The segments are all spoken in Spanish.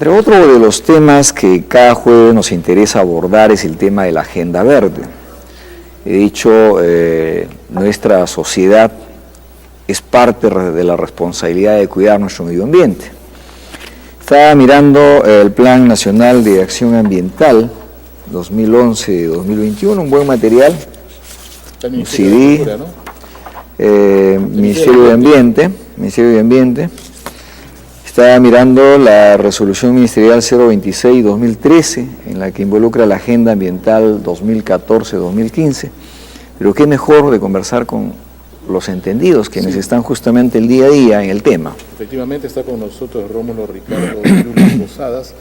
Pero otro de los temas que cada jueves nos interesa abordar es el tema de la Agenda Verde. He dicho, nuestra sociedad es parte de la responsabilidad de cuidar nuestro medio ambiente. Estaba mirando el Plan Nacional de Acción Ambiental 2011-2021, un buen material, un CD, Ministerio de Ambiente. Estaba mirando la resolución ministerial 026-2013, en la que involucra la Agenda Ambiental 2014-2015, pero qué mejor de conversar con los entendidos, quienes están justamente el día a día en el tema. Efectivamente está con nosotros Rómulo Ricardo Posadas,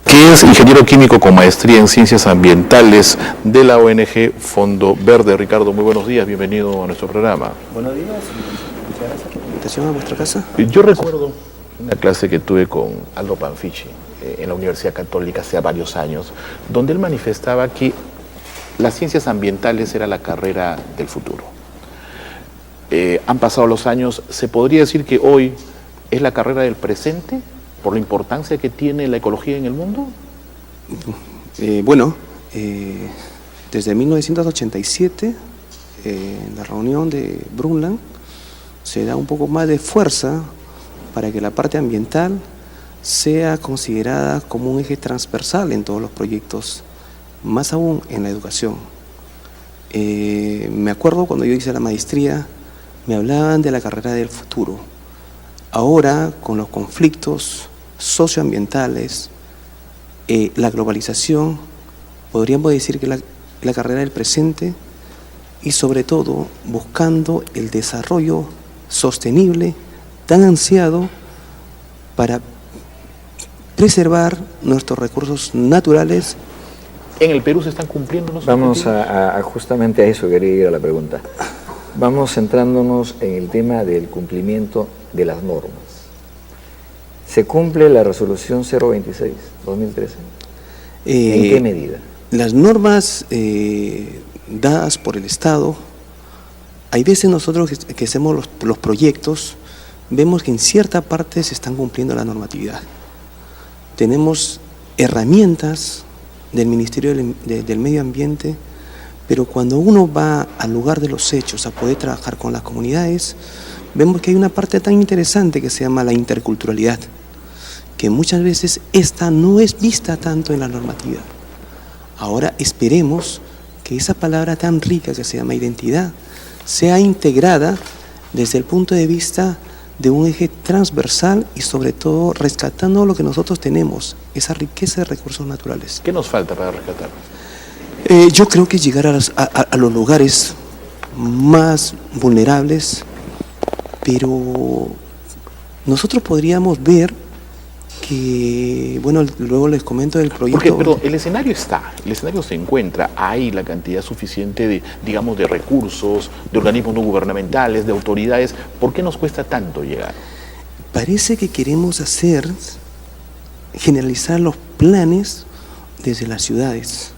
que es ingeniero químico con maestría en ciencias ambientales de la ONG Fondo Verde. Ricardo, muy buenos días, bienvenido a nuestro programa. Buenos días, muchas gracias por la invitación a vuestra casa. Yo recuerdo una clase que tuve con Aldo Panfichi en la Universidad Católica hace varios años, donde él manifestaba que las ciencias ambientales era la carrera del futuro. Han pasado los años, ¿se podría decir que hoy es la carrera del presente por la importancia que tiene la ecología en el mundo? Desde 1987, en la reunión de Brundtland, se da un poco más de fuerza para que la parte ambiental sea considerada como un eje transversal en todos los proyectos, más aún en la educación. Me acuerdo cuando yo hice la maestría, me hablaban de la carrera del futuro. Ahora, con los conflictos socioambientales, la globalización, podríamos decir que la carrera del presente, y sobre todo buscando el desarrollo sostenible tan ansiado para preservar nuestros recursos naturales. ¿En el Perú se están cumpliendo los Vamos objetivos? justamente a eso quería ir a la pregunta. Vamos centrándonos en el tema del cumplimiento de las normas. ¿Se cumple la resolución 026-2013? ¿En qué medida? Las normas dadas por el Estado, hay veces nosotros que hacemos los proyectos, vemos que en cierta parte se están cumpliendo la normatividad. Tenemos herramientas del Ministerio del Medio Ambiente, pero cuando uno va al lugar de los hechos a poder trabajar con las comunidades, vemos que hay una parte tan interesante que se llama la interculturalidad, que muchas veces esta no es vista tanto en la normativa. Ahora esperemos que esa palabra tan rica que se llama identidad sea integrada desde el punto de vista de un eje transversal y sobre todo rescatando lo que nosotros tenemos, esa riqueza de recursos naturales. ¿Qué nos falta para rescatar? Yo creo que llegar a los lugares más vulnerables, pero nosotros podríamos ver que, bueno, luego les comento del proyecto. Pero el escenario se encuentra, hay la cantidad suficiente de, digamos, de recursos, de organismos no gubernamentales, de autoridades. ¿Por qué nos cuesta tanto llegar? Parece que queremos generalizar los planes desde las ciudades.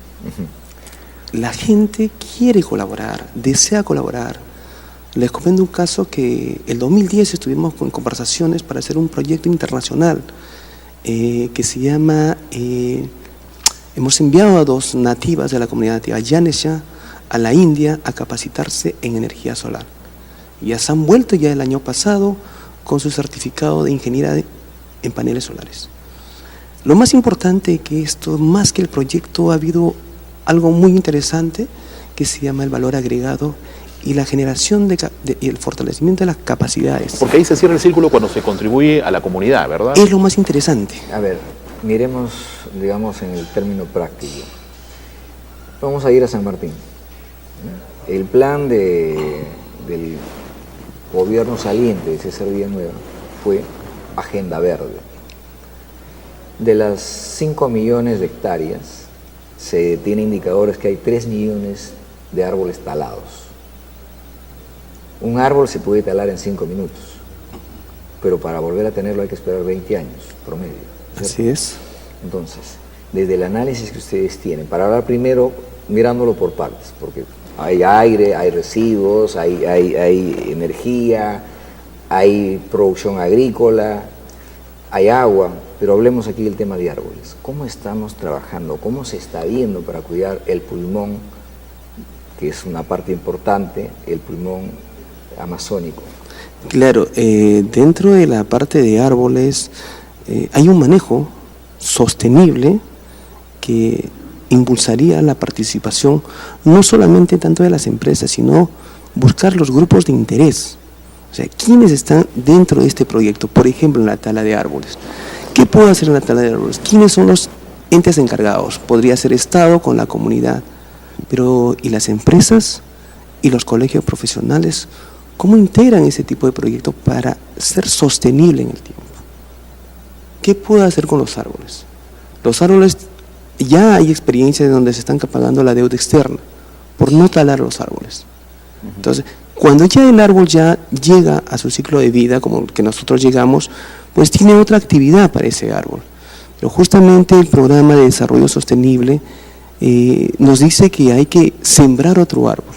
La gente quiere colaborar, desea colaborar. Les comento un caso que el 2010 estuvimos con conversaciones para hacer un proyecto internacional que se llama, hemos enviado a 2 nativas de la comunidad nativa, Yanesha, a la India a capacitarse en energía solar. Ya se han vuelto ya el año pasado con su certificado de ingeniería en paneles solares. Lo más importante es que esto, más que el proyecto, ha habido algo muy interesante que se llama el valor agregado y la generación y el fortalecimiento de las capacidades. Porque ahí se cierra el círculo cuando se contribuye a la comunidad, ¿verdad? Es lo más interesante. A ver, miremos, digamos, en el término práctico. Vamos a ir a San Martín. El plan del gobierno saliente de César Villanueva fue Agenda Verde. De las 5 millones de hectáreas, se tiene indicadores que hay 3 millones de árboles talados. Un árbol se puede talar en 5 minutos, pero para volver a tenerlo hay que esperar 20 años, promedio, ¿cierto? Así es. Entonces, desde el análisis que ustedes tienen, para hablar primero mirándolo por partes, porque hay aire, hay residuos, hay energía, hay producción agrícola, hay agua. Pero hablemos aquí del tema de árboles. ¿Cómo estamos trabajando? ¿Cómo se está viendo para cuidar el pulmón, que es una parte importante, el pulmón amazónico? Claro, dentro de la parte de árboles hay un manejo sostenible que impulsaría la participación no solamente tanto de las empresas, sino buscar los grupos de interés. O sea, ¿quiénes están dentro de este proyecto? Por ejemplo, en la tala de árboles. ¿Qué puedo hacer en la tala de árboles? ¿Quiénes son los entes encargados? Podría ser Estado con la comunidad, pero ¿y las empresas y los colegios profesionales? ¿Cómo integran ese tipo de proyecto para ser sostenible en el tiempo? ¿Qué puedo hacer con los árboles? Los árboles, ya hay experiencias donde se están pagando la deuda externa por no talar los árboles. Entonces, cuando ya el árbol ya llega a su ciclo de vida, como el que nosotros llegamos, pues tiene otra actividad para ese árbol. Pero justamente el programa de desarrollo sostenible nos dice que hay que sembrar otro árbol.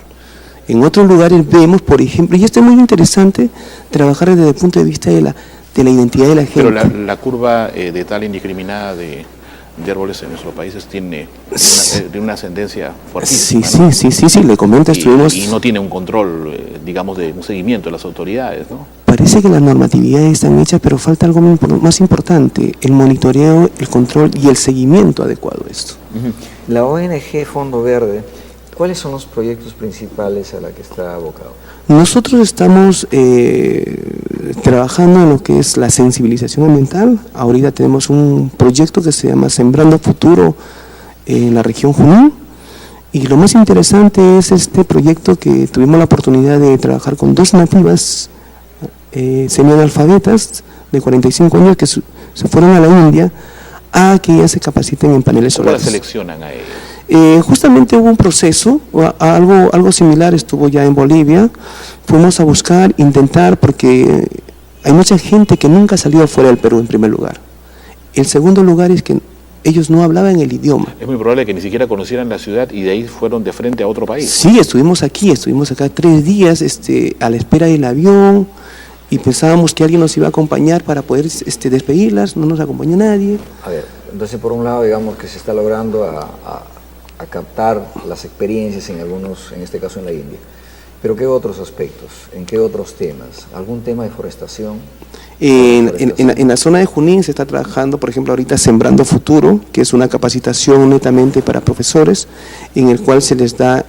En otros lugares vemos, por ejemplo, y esto es muy interesante, trabajar desde el punto de vista de la identidad de la gente. Pero la curva de tala indiscriminada de árboles en nuestros países tiene de una ascendencia fuertísima. Sí, le comento, estuvimos... Y no tiene un control, digamos, de un seguimiento de las autoridades, ¿no? Parece que las normatividades están hechas, pero falta algo más importante, el monitoreo, el control y el seguimiento adecuado a esto. La ONG Fondo Verde, ¿cuáles son los proyectos principales a los que está abocado? Nosotros estamos trabajando en lo que es la sensibilización ambiental. Ahorita tenemos un proyecto que se llama Sembrando Futuro en la región Junín. Y lo más interesante es este proyecto que tuvimos la oportunidad de trabajar con 2 nativas semianalfabetas de 45 años que se fueron a la India a que ellas se capaciten en paneles ¿Cómo solares. las seleccionan a ellos? Justamente hubo un proceso, algo similar estuvo ya en Bolivia. Fuimos a buscar, intentar, porque hay mucha gente que nunca ha salido fuera del Perú en primer lugar. El segundo lugar es que ellos no hablaban el idioma. Es muy probable que ni siquiera conocieran la ciudad y de ahí fueron de frente a otro país. Sí, estuvimos acá 3 días a la espera del avión y pensábamos que alguien nos iba a acompañar para poder despedirlas, no nos acompañó nadie. A ver, entonces por un lado digamos que se está logrando a captar las experiencias en este caso en la India. Pero ¿qué otros aspectos? ¿En qué otros temas? ¿Algún tema de forestación? En la zona de Junín se está trabajando, por ejemplo, ahorita Sembrando Futuro, que es una capacitación netamente para profesores, en el cual se les da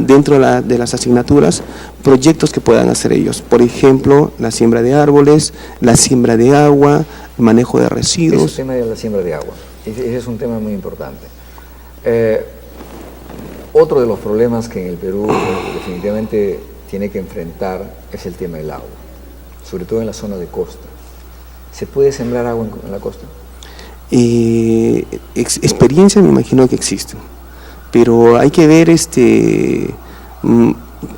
dentro de las asignaturas proyectos que puedan hacer ellos. Por ejemplo, la siembra de árboles, la siembra de agua, el manejo de residuos. Ese tema de la siembra de agua, ese es un tema muy importante. Otro de los problemas que en el Perú definitivamente tiene que enfrentar es el tema del agua, sobre todo en la zona de costa. ¿Se puede sembrar agua en la costa? Experiencias me imagino que existen, pero hay que ver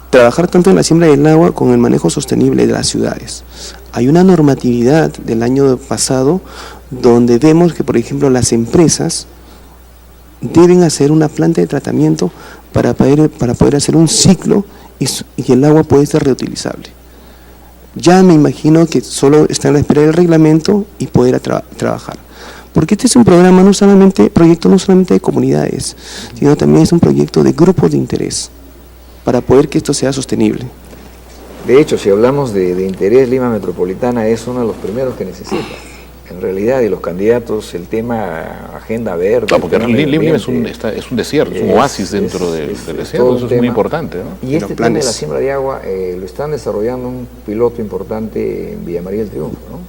trabajar tanto en la siembra del agua con el manejo sostenible de las ciudades. Hay una normatividad del año pasado donde vemos que, por ejemplo, las empresas deben hacer una planta de tratamiento para poder hacer un ciclo y el agua puede ser reutilizable. Ya me imagino que solo está en la espera del reglamento y poder trabajar. Porque este es un programa proyecto no solamente de comunidades, sino también es un proyecto de grupos de interés para poder que esto sea sostenible. De hecho, si hablamos de interés, Lima Metropolitana es uno de los primeros que necesita. En realidad, y los candidatos, el tema agenda verde... Claro, porque Lima es un desierto, es un oasis dentro del desierto, eso es muy importante, ¿no? Y este tema de la siembra de agua lo están desarrollando un piloto importante en Villa María del Triunfo, ¿no?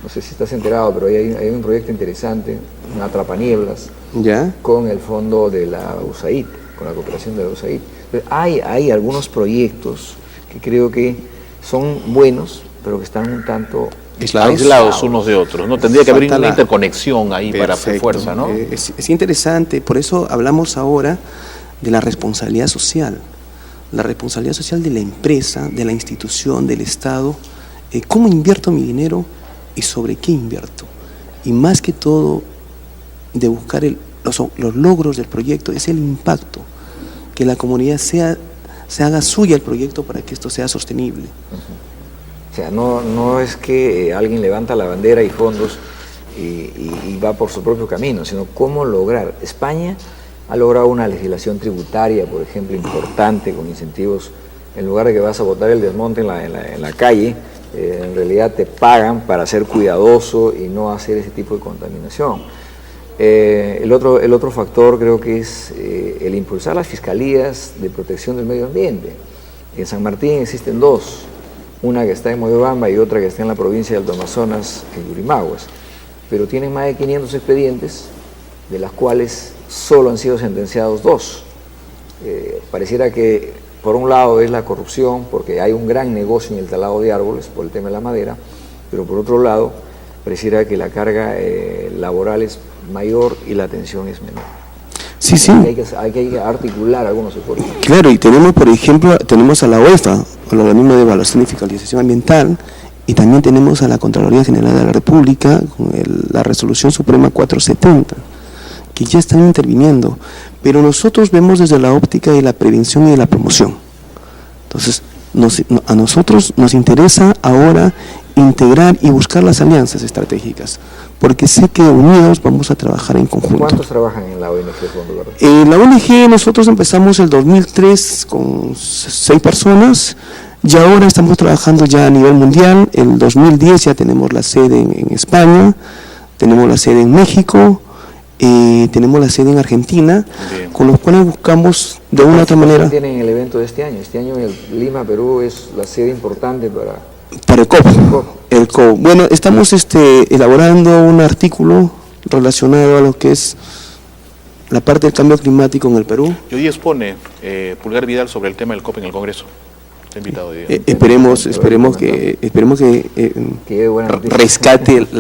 No sé si estás enterado, pero hay un proyecto interesante, un atrapanieblas, ¿ya? Con el fondo de la USAID, con la cooperación de la USAID. Hay algunos proyectos que creo que son buenos, pero que están un tanto... aislados unos de otros, ¿no? Tendría que haber una interconexión ahí. Perfecto. Para hacer fuerza, ¿no? Es interesante, por eso hablamos ahora de la responsabilidad social de la empresa, de la institución, del Estado, cómo invierto mi dinero y sobre qué invierto. Y más que todo, de buscar los logros del proyecto, es el impacto, que la comunidad se haga suya el proyecto para que esto sea sostenible. Uh-huh. sea, no es que alguien levanta la bandera y fondos y va por su propio camino, sino cómo lograr. España ha logrado una legislación tributaria, por ejemplo, importante, con incentivos. En lugar de que vas a botar el desmonte en la calle, en realidad te pagan para ser cuidadoso y no hacer ese tipo de contaminación. El otro factor creo que es el impulsar las fiscalías de protección del medio ambiente. En San Martín existen dos, una que está en Moyobamba y otra que está en la provincia de Alto Amazonas, en Yurimaguas, pero tienen más de 500 expedientes, de las cuales solo han sido sentenciados 2. Pareciera que por un lado es la corrupción, porque hay un gran negocio en el talado de árboles por el tema de la madera, pero por otro lado pareciera que la carga laboral es mayor y la atención es menor. Sí, sí. Hay que articular algunos esfuerzos. Claro, y tenemos, por ejemplo, tenemos a la UEFA, el organismo de evaluación y fiscalización ambiental, y también tenemos a la Contraloría General de la República con la Resolución Suprema 470, que ya están interviniendo, pero nosotros vemos desde la óptica de la prevención y de la promoción. Entonces, a nosotros nos interesa ahora integrar y buscar las alianzas estratégicas, porque sé que unidos vamos a trabajar en conjunto. ¿Cuántos trabajan en la ONG Fondo Verde? En la ONG nosotros empezamos el 2003 con 6 personas, y ahora estamos trabajando ya a nivel mundial. El 2010 ya tenemos la sede en España, tenemos la sede en México, tenemos la sede en Argentina, bien, con los cuales buscamos de una u otra manera. Tienen el evento de este año. Este año en Lima, Perú, es la sede importante para el COP. El COP. Bueno, estamos elaborando un artículo relacionado a lo que es la parte del cambio climático en el Perú. Y hoy expone Pulgar Vidal sobre el tema del COP en el Congreso. Está invitado. Esperemos que rescate la